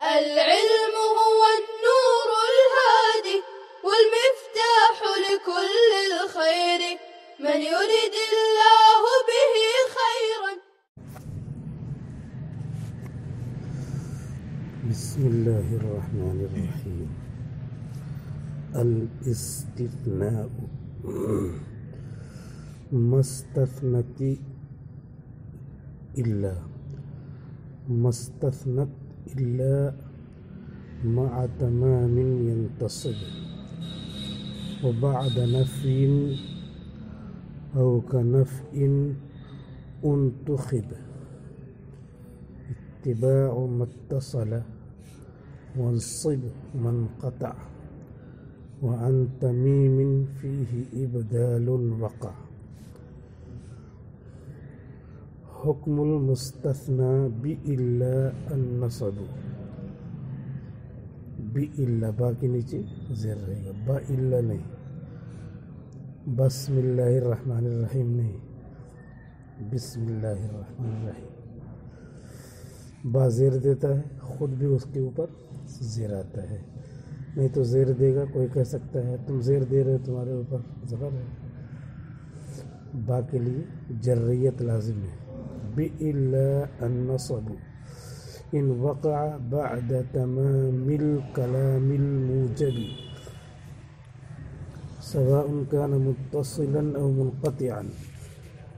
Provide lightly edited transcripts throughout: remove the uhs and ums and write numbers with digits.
العلم هو النور الهادي والمفتاح لكل الخير من يرد الله به خيرا. بسم الله الرحمن الرحيم. الاستثناء ما استثنت إلا مع تمام ينتصب وبعد نفي أو كنفي انتخب اتباع ما اتصل وانصب ما انقطع وعن تميم فيه إبدال وقع. حكم المستثنى بإلا النصب. بإلا با کے نیچے زیر رہے گا، با إلا نہیں، بسم اللہ الرحمن الرحیم نہیں، بسم اللہ الرحمن الرحیم. با زیر دیتا ہے، خود بھی اس کے اوپر زیر آتا ہے، نہیں تو زیر دے گا کوئی کہہ سکتا ہے تم زیر دے رہے ہو تمہارے اوپر زبر ہے. با کے لیے جریت لازم ہے. بإلا النصب إن وقع بعد تمام الكلام الموجب سواء كان متصلا أو منقطعا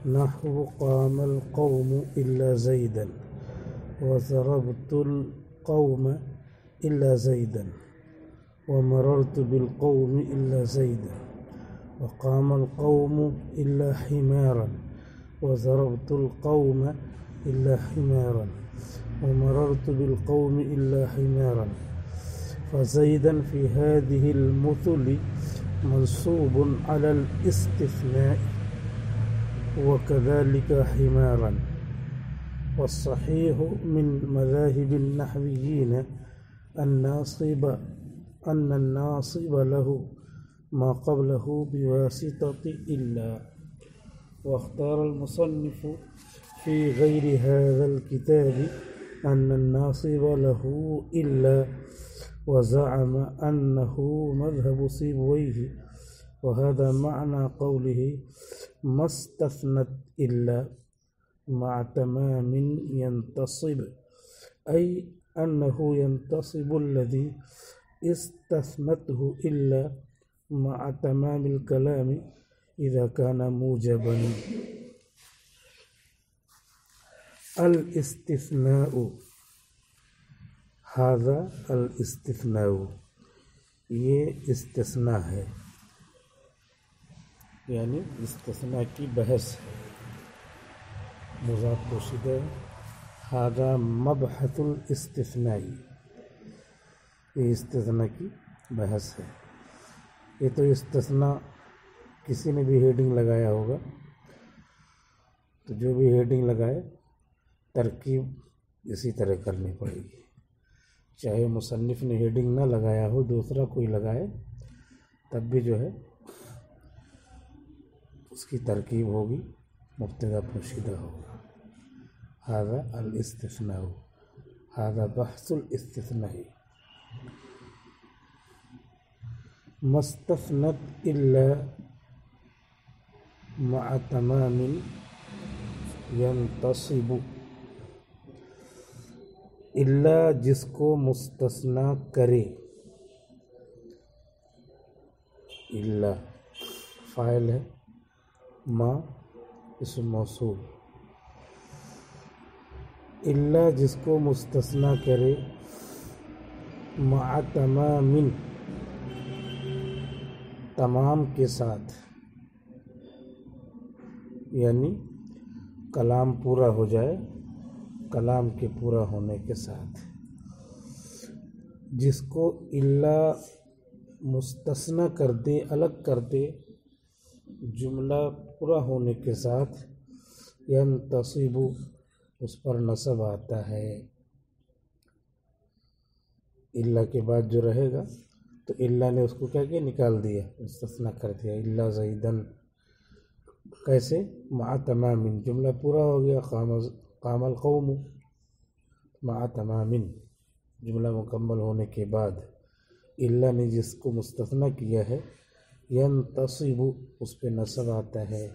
نحو قام القوم إلا زيدا وضربت القوم إلا زيدا ومررت بالقوم إلا زيدا وقام القوم إلا حمارا وضربت القوم إلا حمارا ومررت بالقوم إلا حمارا. فزيدا في هذه المثل منصوب على الاستثناء وكذلك حمارا. والصحيح من مذاهب النحويين أن الناصب له ما قبله بواسطة إلا. واختار المصنف في غير هذا الكتاب أن الناصب له إلا وزعم أنه مذهب سيبويه، وهذا معنى قوله ما استثنت إلا مع تمام ينتصب، أي أنه ينتصب الذي استثنته إلا مع تمام الكلام إذا كان موجبا. الاستثناء هذا الاستثناء یہ استثناء ہے، یعنی استثناء کی بحث ہے. مضاف پوشیدہ هذا مبحث الاستثناء، یہ استثناء کی بحث ہے. یہ تو استثناء کسی نے بھی ہیڈنگ لگایا ہوگا، تو جو بھی ہیڈنگ لگائے ترکیب اسی طرح کرنی پڑے گی. چاہے مصنف نے ہیڈنگ نہ لگایا ہو، دوسرا کوئی لگائے، تب بھی جو ہے اس کی ترکیب ہوگی، مبتدا پوشیدہ ہوگا. هذا الاستثناء، هذا بحث الاستثناء. ما استثنت إلا مع تمام ينتصب. الا جس کو مستثنی کرے، الا فاعل ہے، ما اسم موصول. الا جس کو مستثنی کرے مع تمام، تمام کے ساتھ، یعنی کلام پورا ہو جائے، کلام کے پورا ہونے کے ساتھ. جس کو الا مستثنی کر دے، الگ کر دے، جملہ پورا ہونے کے ساتھ، ینتصب اس پر نصب آتا ہے. الا کے بعد جو رہے گا تو الا نے اس کو کیا کیا نکال دیا، مستثنی کر دیا. الا زیدن کیسے؟ مع تمام، جملہ پورا ہو گیا. قام القوم مع تمام. جملہ مکمل ہونے کے بعد الا نے جس کو مستثنی کیا ہے ینتصب اس پہ نصب آتا ہے.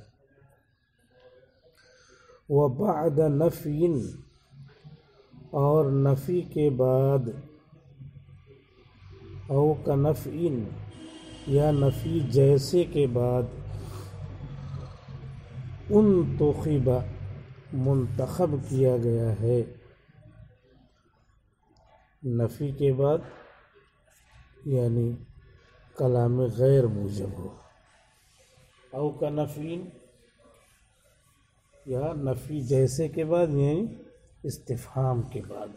وبعد نفی اور نفی کے بعد او کا نفی یا نفی جیسے کے بعد انتخب منتخب کیا گیا ہے. نفی کے بعد یعنی کلام غیر موجب ہو. او کا نفی یا نفی جیسے کے بعد یعنی استفہام کے بعد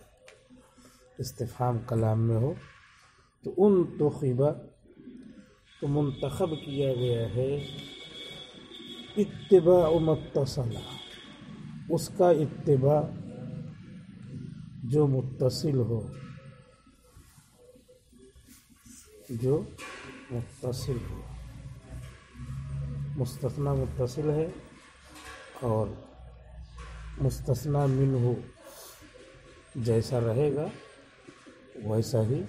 استفہام کلام میں ہو تو انتخب تو منتخب کیا گیا ہے اتباع متصل اس کا اتباع جو متصل ہو جو متصل ہو. مستثنی متصل ہے اور مستثنی منہ جیسا رہے گا ویسا ہی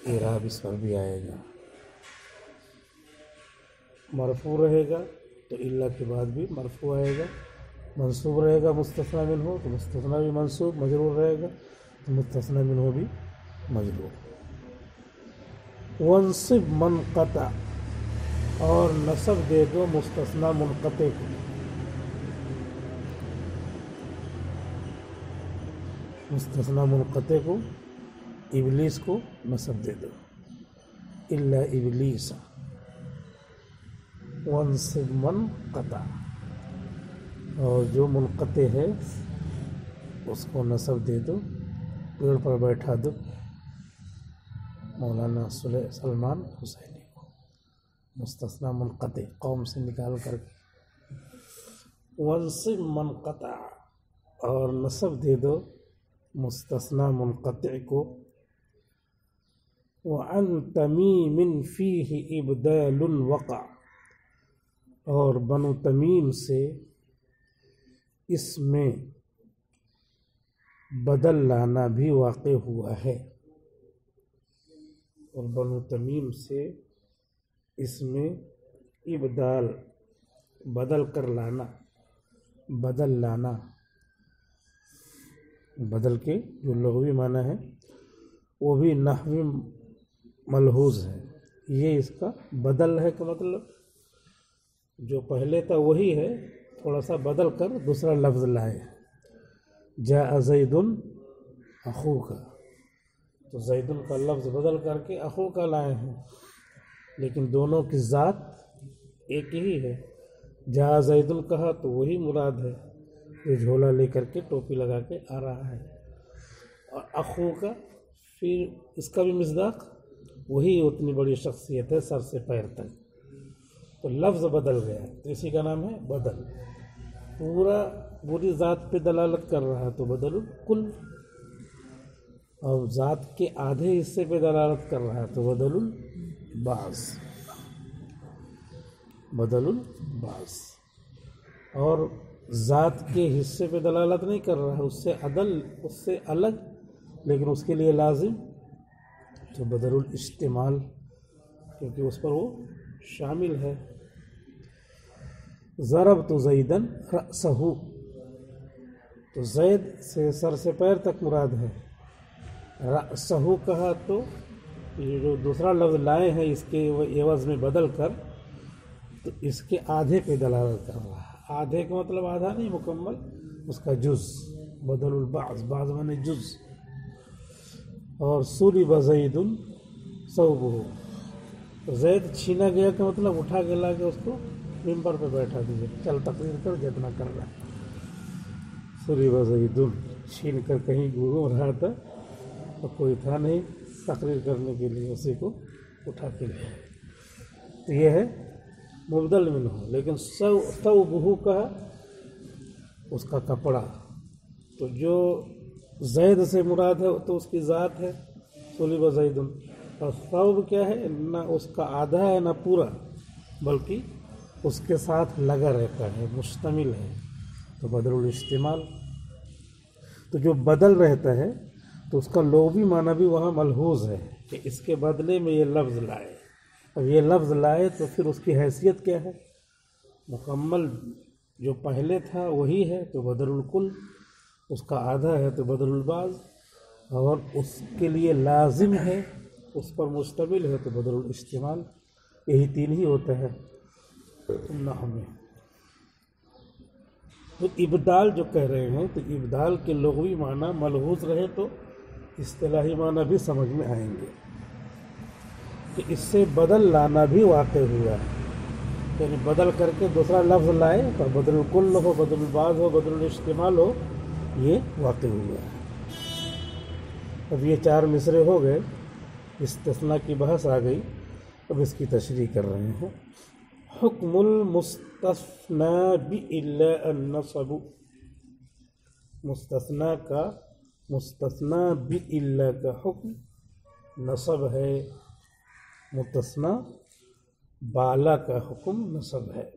اعراب اس پر بھی آئے گا. مرفوع رہے گا تو الا کے بعد بھی مرفوع آئے گا. منصوب رہے گا مستثنی منہ تو مستثنی بھی منصوب. مجرور رہے گا تو مستثنی منہ بھی مجرور. وانصب منقطع اور نصب دے دو مستثنی منقطع کو. مستثنی منقطع کو ابلیس کو نصب دے دو. الا ابلیس وانصب منقطع اور جو منقطع ہے اس کو نصب دے دو. پیڑ پر بیٹھا دو مولانا سلمان حسینی کو مستثنی منقطع قوم سے نکال کر کے. وانصب منقطع اور نصب دے دو مستثنی منقطع کو. وعن تمیم فیہ ابدال وقع اور بنو تمیم سے اس میں بدل لانا بھی واقع ہوا ہے. اور بنو تمیم سے اس میں ابدال بدل کر لانا بدل لانا بدل کے جو لغوی معنی ہے وہ بھی نحوی ملحوظ ہے. یہ اس کا بدل ہے کا مطلب جو پہلے تھا وہی ہے تھوڑا سا بدل کر دوسرا لفظ لائے. جاء زید اخوک تو زید کا لفظ بدل کر کے اخوک لائے ہیں لیکن دونوں کی ذات ایک ہی ہے. جاء زید کہا تو وہی مراد ہے یہ جھولا لے کر کے ٹوپی لگا کے آ رہا ہے. اور اخوک پھر اس کا بھی مصداق وہی اتنی بڑی شخصیت ہے سر سے پیر تک تو لفظ بدل گیا تو اسی کا نام ہے بدل. پوری ذات پہ دلالت کر رہا ہے تو بدل الکل اور ذات کے آدھے حصے پہ دلالت کر رہا ہے تو بدل البعض بدل البعض. اور ذات کے حصے پہ دلالت نہیں کر رہا ہے اس سے الگ لیکن اس کے لیے لازم تو بدل الاشتمال کیونکہ اس پر وہ شامل ہے. ضربت زیدن رأسہ تو زید سے سر سے پیر تک مراد ہے. رأسہ کہا تو یہ جو دوسرا لفظ لائے ہیں اس کے عوض میں بدل کر تو اس کے آدھے پہ دلالت کر رہا ہے. آدھے کا مطلب آدھا نہیں مکمل اس کا جز بدل البعض بعض معنی جز. اور صلب زید ثوبہ زید چھینا گیا کا مطلب اٹھا کے لا کے اس کو ممبر پہ بیٹھا دیجیے چل تقریر کر جتنا کر رہا ہے. صلب زید چھین کر کہیں گھوم رہا تھا اور کوئی تھا نہیں تقریر کرنے کے لیے اسی کو اٹھا کے لیا. تو یہ ہے مبدل منہ. لیکن ثوبہ کہا اس کا کپڑا تو جو زید سے مراد ہے تو اس کی ذات ہے صلب زید. اور ثوب کیا ہے نہ اس کا آدھا ہے نہ پورا بلکہ اس کے ساتھ لگا رہتا ہے مشتمل ہے تو بدل الاستعمال. تو جو بدل رہتا ہے تو اس کا لغوی معنی بھی وہاں ملحوظ ہے کہ اس کے بدلے میں یہ لفظ لائے. اب یہ لفظ لائے تو پھر اس کی حیثیت کیا ہے؟ مکمل جو پہلے تھا وہی ہے تو بدل الکل، اس کا آدھا ہے تو بدل البعض، اور اس کے لیے لازم ہے اس پر مشتمل ہے تو بدل الاستعمال. یہی تین ہی ہوتا ہے نحو میں. تو ابدال جو کہہ رہے ہیں تو ابدال کے لغوی معنی ملحوظ رہے تو اصطلاحی معنی بھی سمجھ میں آئیں گے کہ اس سے بدل لانا بھی واقع ہوا ہے، یعنی بدل کر کے دوسرا لفظ لائے تو بدل الکل ہو، بدل البعض ہو، بدل الاستعمال ہو، یہ واقع ہوا ہے. اب یہ 4 مصرے ہو گئے، استثناء کی بحث آ گئی. اب اس کی تشریح کر رہے ہیں. حکم المستثنى بإلا النصب، مستثنیٰ بإلا کا حکم نصب ہے، مستثنیٰ بالا کا حکم نصب ہے.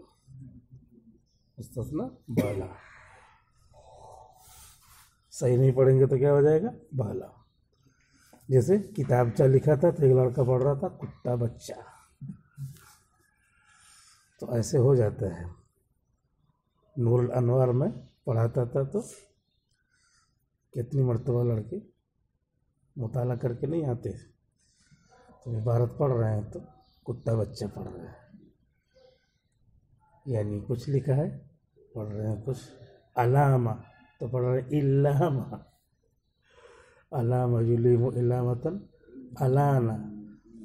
مستثنیٰ بالا صحیح نہیں پڑھیں گے تو کیا ہو جائے گا؟ بالا. جیسے کتابچہ لکھا تھا تو ایک لڑکا پڑھ رہا تھا کتا بچہ، تو ایسے ہو جاتا ہے. نور الانوار میں پڑھاتا تھا تو کتنی مرتبہ لڑکے مطالعہ کر کے نہیں آتے، تو عبارت پڑھ رہے ہیں تو کتا بچہ پڑھ رہے ہیں، یعنی کچھ لکھا ہے پڑھ رہے ہیں، کچھ علامہ تو پڑھ رہے ہیں علامہ، علامہ یلیم علامتاً الانا،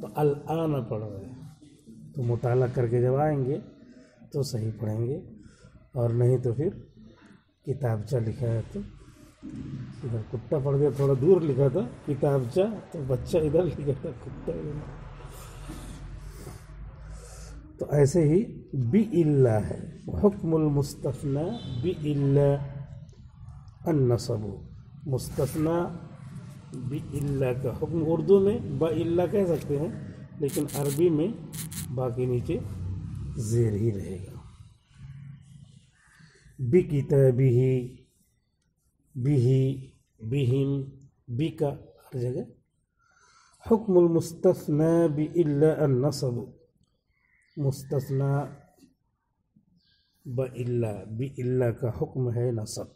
تو الانا پڑھ رہے ہیں. تو مطالعہ کر کے جب آئیں گے تو صحیح پڑھیں گے، اور نہیں تو پھر کتابچہ لکھا ہے تو ادھر کتا پڑھ گیا، تھوڑا دور لکھا تھا کتابچہ تو بچہ ادھر لکھا تھا کتا ادھر. تو ایسے ہی بِإِلَّا ہے. حکم المستثنى بِإِلَّا النصب، مستثنیٰ بِإِلَّا کا حکم اردو میں بَإِلَّا کہہ سکتے ہیں، لیکن عربی میں باقی نیچے زیر ہی رہے گا. بِكِتَابِهِ، بِهِ، بِهِمْ، بِكَ ہر جگہ. حکم المستثنى بِإِلَّا النصب، مستثنیٰ بِإِلَّا کا حکم ہے نصب.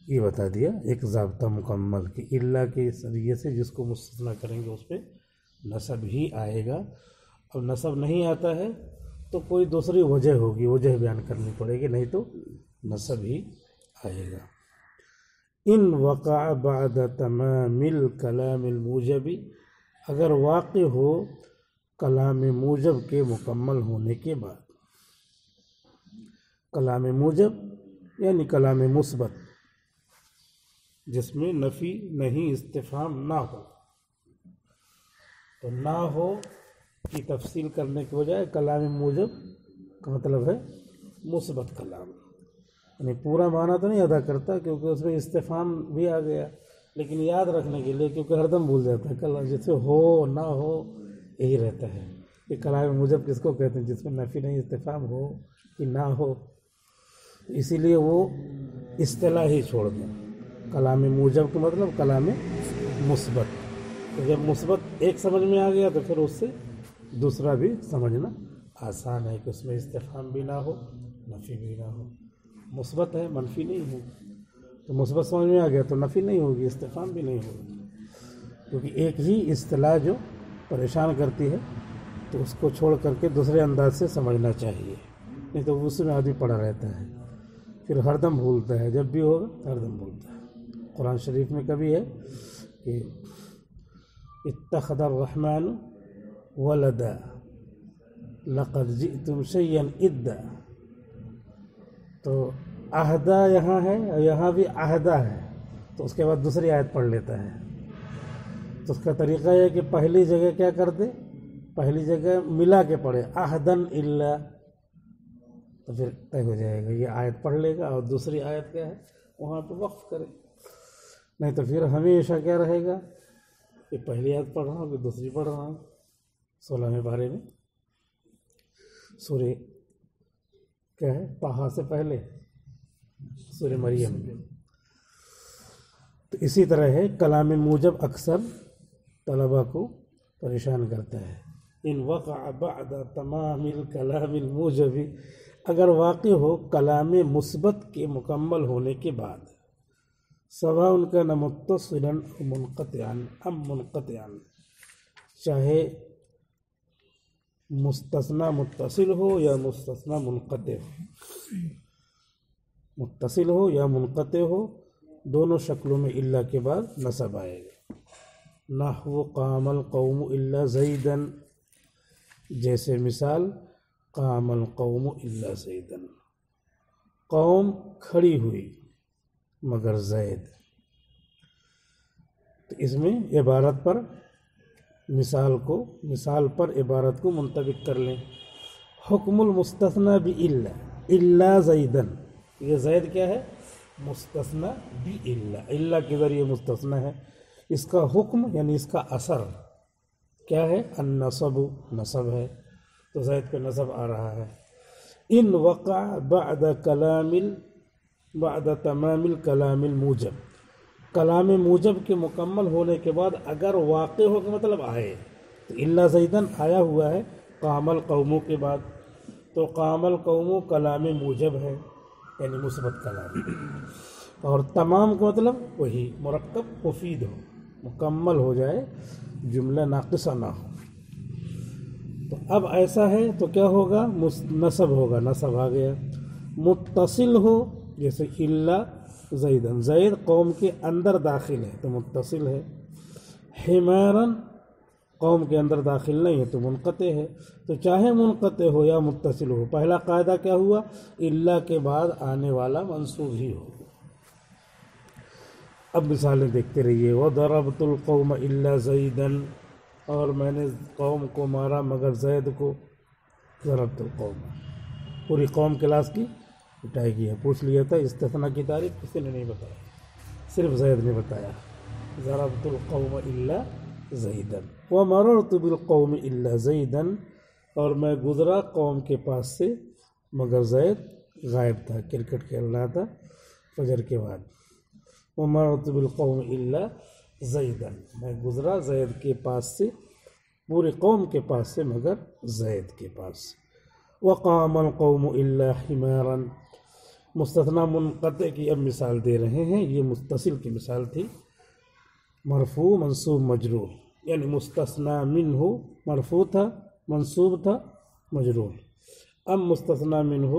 یہ بتا دیا ایک ضابطہ مکمل کہ الا کے ذریعے سے جس کو مستثنیٰ کریں گے اس پہ نصب ہی آئے گا. اور نصب نہیں آتا ہے تو کوئی دوسری وجہ ہوگی، وجہ بیان کرنی پڑے گی، نہیں تو نصب ہی آئے گا. ان وقع بعد تمام الکلام الموجب، اگر واقع ہو کلام موجب کے مکمل ہونے کے بعد. کلام موجب یعنی کلام مثبت جس میں نفی نہیں استفہام نہ ہو. تو نہ ہو کی تفصیل کرنے کے بجائے کلام موجب کا مطلب ہے مثبت کلام، یعنی پورا معنی تو نہیں ادا کرتا کیونکہ اس میں استفہام بھی آ گیا، لیکن یاد رکھنے کے لیے کیونکہ ہر دم بھول جاتا ہے کلام جیسے ہو نہ ہو یہی رہتا ہے کہ کلام موجب کس کو کہتے ہیں؟ جس میں نفی نہیں استفہام ہو کہ نہ ہو. اسی لیے وہ اصطلاح ہی چھوڑ دیں. کلام موجب کا مطلب کلام مثبت. تو جب مثبت ایک سمجھ میں آ گیا تو پھر اس سے دوسرا بھی سمجھنا آسان ہے کہ اس میں استفہام بھی نہ ہو نفی بھی نہ ہو. مثبت ہے منفی نہیں ہے، تو مثبت سمجھ میں آ گیا تو نفی نہیں ہوگی استفہام بھی نہیں ہوگی، کیونکہ ایک ہی اصطلاح جو پریشان کرتی ہے تو اس کو چھوڑ کر کے دوسرے انداز سے سمجھنا چاہیے، نہیں تو اس میں آدمی پڑا رہتا ہے پھر ہر دم بھولتا ہے. جب بھی ہوگا ہر دم بھولتا ہے. قرآن شریف میں کبھی ہے کہ اتخذ الرحمن ولدا لقد جئتم شيئا ادا، تو عہدہ یہاں ہے اور یہاں بھی عہدہ ہے، تو اس کے بعد دوسری آیت پڑھ لیتا ہے. تو اس کا طریقہ یہ کہ پہلی جگہ کیا کر دے، پہلی جگہ ملا کے پڑھے عہدن الا، تو پھر طے ہو جائے گا. یہ آیت پڑھ لے گا اور دوسری آیت کیا ہے وہاں پہ وقف کرے، نہیں تو پھر ہمیشہ کیا رہے گا کہ پہلی آیت پڑھ رہا ہوں پھر دوسری پڑھ رہا ہوں. 16ویں پارے میں سورہ کیا ہے طٰہٰ سے پہلے سورہ مریم میں تو اسی طرح ہے کلام موجب اکثر طلبہ کو پریشان کرتا ہے. ان وقع بعد تمام الکلام الموجب، اگر واقع ہو کلام مثبت کے مکمل ہونے کے بعد، سواء کان متصلا او منقطعا ام منقطعا، چاہے مستثنی متصل ہو یا مستثنی منقطع ہو، متصل ہو یا منقطع ہو، دونوں شکلوں میں الا کے بعد نصب آئے گا. نحو قام القوم الا زیدا، جیسے مثال قام القوم الا زیدا، قوم کھڑی ہوئی مگر زید. تو اس میں عبارت پر مثال پر عبارت کو منطبق کر لیں. حکم المستثنی بإلا، الا زیدن، یہ زید کیا ہے؟ مستثنی بإلا، الا کے ذریعے مستثنی ہے. اس کا حکم یعنی اس کا اثر کیا ہے؟ النصب، نصب ہے، تو زید پہ نصب آ رہا ہے. ان وقع بعد تمام الکلام الموجب، کلام موجب کے مکمل ہونے کے بعد اگر واقع ہو، کا مطلب آئے، تو الا زیدن آیا ہوا ہے قام القوم کے بعد، تو قام القوم کلام موجب ہے یعنی مثبت کلام، اور تمام کا مطلب وہی مرکب مفید ہو، مکمل ہو جائے، جملہ ناقصہ نہ ہو. تو اب ایسا ہے تو کیا ہوگا؟ نصب ہوگا، نصب آ گیا. متصل ہو جیسے الا زیدن، زید قوم کے اندر داخل ہے تو متصل ہے. حمارن قوم کے اندر داخل نہیں ہے تو منقطع ہے. تو چاہے منقطع ہو یا متصل ہو، پہلا قاعدہ کیا ہوا؟ الا کے بعد آنے والا منصوب ہی ہو. اب مثالیں دیکھتے رہیے. وضربت القوم الا زیدا، اور میں نے قوم کو مارا مگر زید کو. ضربت القوم، پوری قوم کلاس کی پٹائی کی ہے. پوچھ لیا تھا استثناء کی تعریف، کسی نے نہیں بتایا، صرف زید نے بتایا. ضربت القوم الا زیدا. ومررت بالقوم الا زیدا، اور میں گزرا قوم کے پاس سے مگر زید غائب تھا، کرکٹ کھیل رہا تھا فجر کے بعد. ومررت بالقوم الا زیدا، میں گزرا زید کے پاس سے، پوری قوم کے پاس سے مگر زید کے پاس. وقام القوم الا حمارا، مستثنی منقطع کی اب مثال دے رہے ہیں. یہ متصل کی مثال تھی. مرفوع منصوب مجرور، یعنی مستثنی منہ مرفوع تھا، منصوب تھا، مجرور. اب مستثنی منہ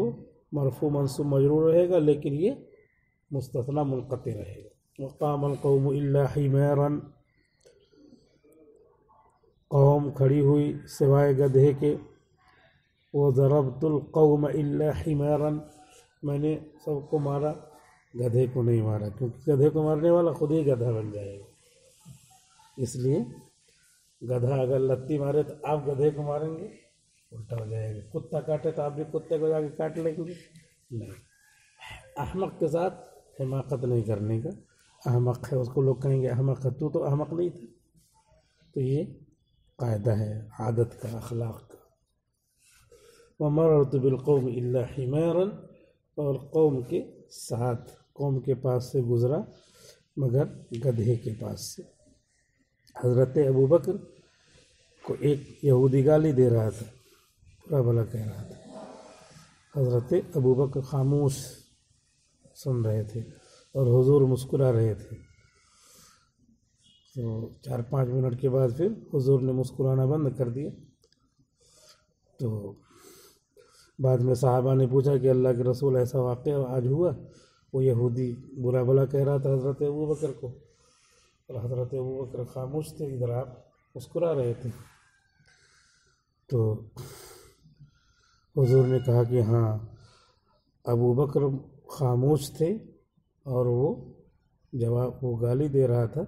مرفوع منصوب مجرور رہے گا، لیکن یہ مستثنی منقطع رہے گا. وقام القوم الا حمارا، قوم کھڑی ہوئی سوائے گدھے کے. وضربت القوم الا حمارا، میں نے سب کو مارا، گدھے کو نہیں مارا، کیونکہ گدھے کو مارنے والا خود ہی گدھا بن جائے گا. اس لیے گدھا اگر لتی مارے تو آپ گدھے کو ماریں گے، الٹا ہو جائے گا. کتا کاٹے تو آپ بھی کتے کو جا کے کاٹ لیں گے. نہیں، احمق کے ساتھ حماقت نہیں کرنے کا. احمق ہے، اس کو لوگ کہیں گے احمق ہے، تو احمق نہیں تھا. تو یہ قاعدہ ہے عادت کا، اخلاق کا. ومررت بالقوم الا حمارا، اور قوم کے ساتھ، قوم کے پاس سے گزرا مگر گدھے کے پاس سے. حضرت ابوبکر کو ایک یہودی گالی دے رہا تھا، برا بھلا کہہ رہا تھا. حضرت ابوبکر خاموش سن رہے تھے اور حضور مسکرا رہے تھے. تو 4-5 منٹ کے بعد پھر حضور نے مسکرانا بند کر دیا. تو بعد میں صحابہ نے پوچھا کہ اللہ کے رسول ایسا واقعہ آج ہوا؟ وہ یہودی برا بھلا کہہ رہا تھا حضرت ابوبکر کو، اور حضرت ابوبکر خاموش تھے، ادھر آپ مسکرا رہے تھے. تو حضور نے کہا کہ ہاں، ابوبکر خاموش تھے اور وہ گالی دے رہا تھا،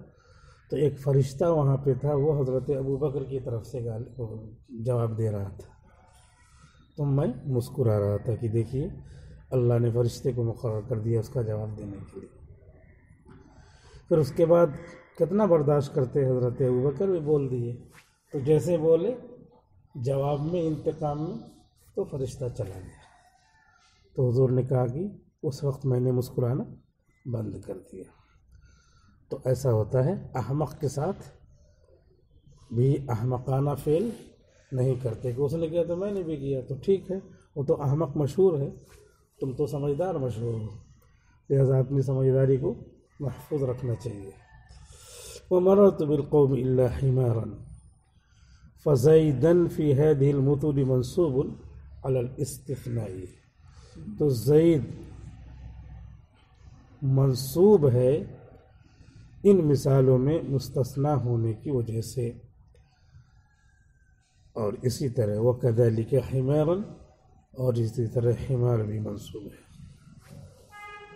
تو ایک فرشتہ وہاں پہ تھا، وہ حضرت ابوبکر کی طرف سے جواب دے رہا تھا. تو میں مسکرا رہا تھا کہ دیکھیے اللہ نے فرشتے کو مقرر کر دیا اس کا جواب دینے کے لیے. پھر اس کے بعد کتنا برداشت کرتے حضرت ابوبکر بھی بول دیے. تو جیسے بولے جواب میں، انتقام میں، تو فرشتہ چلا گیا. تو حضور نے کہا کہ اس وقت میں نے مسکرانا بند کر دیا. تو ایسا ہوتا ہے احمق کے ساتھ بھی احمقانہ فعل نہیں کرتے کہ اس نے کیا تو میں نے بھی کیا تو ٹھیک ہے، وہ تو احمق مشہور ہے، تم تو سمجھدار مشہور ہو، لہذا اپنی سمجھداری کو محفوظ رکھنا چاہیے۔ وَمَرَرْتُ بِالْقَوْمِ إِلَّا حِمَارًا فَزَيْدًا فِي هَذِهِ الْمُثُلِ مَنْصُوبٌ عَلَى الْإِسْتِثْنَاءِ، تو زید منصوب ہے ان مثالوں میں مستثنی ہونے کی وجہ سے، اور اسی طرح وَكَذَلِكَ حِمَارًا، اور اسی طرح حمار بھی منصوب ہے۔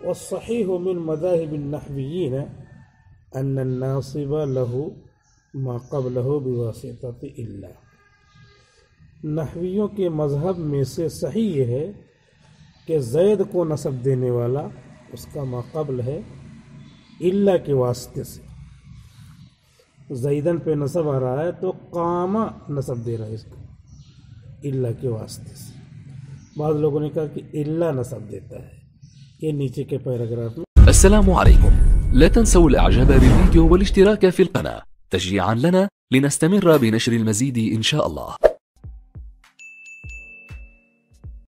والصحيح من مذاهب النحويين أن الناصب له ما قبله بواسطة إلا، نحویوں کے مذہب میں سے صحیح یہ ہے کہ زید کو نصب دینے والا اس کا ما قبل ہے الا کے واسطے سے، زیدن پہ نصب آ رہا ہے تو قامہ نصب دے رہا ہے اس کو الا کے واسطے سے۔ بعض لوگوں نے کہا کہ الا نصب دیتا ہے، یہ نیچے کے پیراگراف میں۔ السلام عليكم، لا تنسوا الاعجاب بالفيديو والاشتراك في القناة تشجيعا لنا لنستمر بنشر المزيد ان شاء الله.